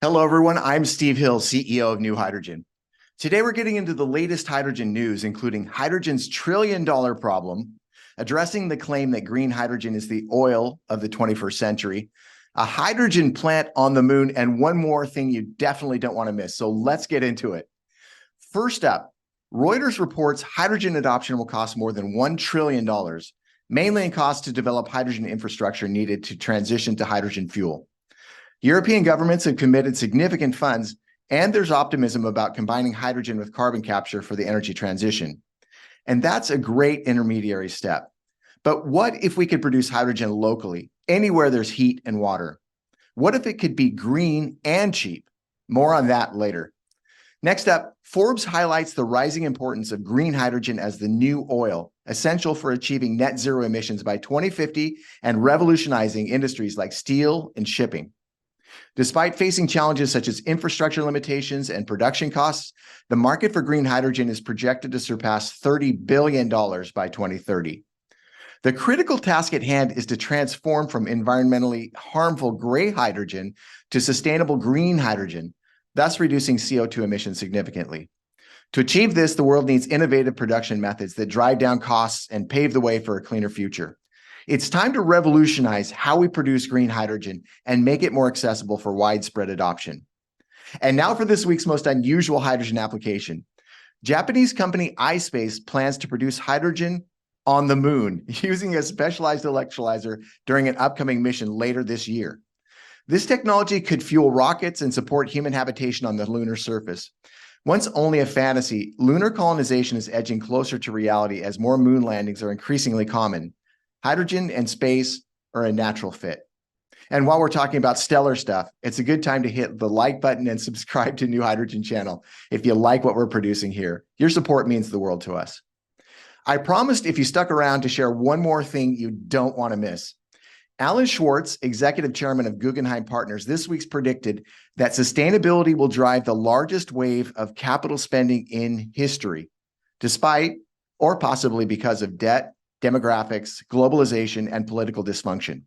Hello, everyone. I'm Steve Hill, CEO of NewHydrogen. Today, we're getting into the latest hydrogen news, including hydrogen's trillion-dollar problem, addressing the claim that green hydrogen is the oil of the 21st century, a hydrogen plant on the moon, and one more thing you definitely don't want to miss. So let's get into it. First up, Reuters reports hydrogen adoption will cost more than $1 trillion, mainly in costs to develop hydrogen infrastructure needed to transition to hydrogen fuel. European governments have committed significant funds, and there's optimism about combining hydrogen with carbon capture for the energy transition. And that's a great intermediary step. But what if we could produce hydrogen locally, anywhere there's heat and water? What if it could be green and cheap? More on that later. Next up, Forbes highlights the rising importance of green hydrogen as the new oil, essential for achieving net zero emissions by 2050 and revolutionizing industries like steel and shipping. Despite facing challenges such as infrastructure limitations and production costs, the market for green hydrogen is projected to surpass $30 billion by 2030. The critical task at hand is to transform from environmentally harmful gray hydrogen to sustainable green hydrogen, thus reducing CO2 emissions significantly. To achieve this, the world needs innovative production methods that drive down costs and pave the way for a cleaner future. It's time to revolutionize how we produce green hydrogen and make it more accessible for widespread adoption. And now for this week's most unusual hydrogen application. Japanese company iSpace plans to produce hydrogen on the moon using a specialized electrolyzer during an upcoming mission later this year. This technology could fuel rockets and support human habitation on the lunar surface. Once only a fantasy, lunar colonization is edging closer to reality as more moon landings are increasingly common. Hydrogen and space are a natural fit. And while we're talking about stellar stuff, it's a good time to hit the like button and subscribe to NewHydrogen channel if you like what we're producing here. Your support means the world to us. I promised if you stuck around to share one more thing you don't want to miss. Alan Schwartz, executive chairman of Guggenheim Partners, this week's predicted that sustainability will drive the largest wave of capital spending in history, despite or possibly because of debt, demographics, globalization, and political dysfunction.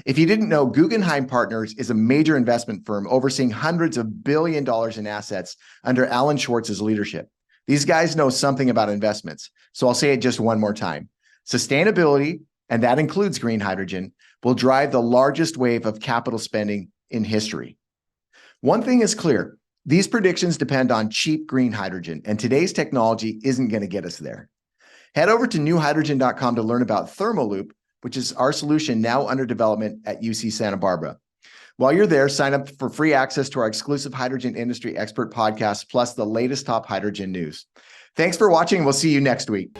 If you didn't know, Guggenheim Partners is a major investment firm overseeing hundreds of billions of dollars in assets under Alan Schwartz's leadership. These guys know something about investments, so I'll say it just one more time. Sustainability, and that includes green hydrogen, will drive the largest wave of capital spending in history. One thing is clear, these predictions depend on cheap green hydrogen, and today's technology isn't going to get us there. Head over to newhydrogen.com to learn about Thermaloop, which is our solution now under development at UC Santa Barbara. While you're there, sign up for free access to our exclusive hydrogen industry expert podcast, plus the latest top hydrogen news. Thanks for watching. We'll see you next week.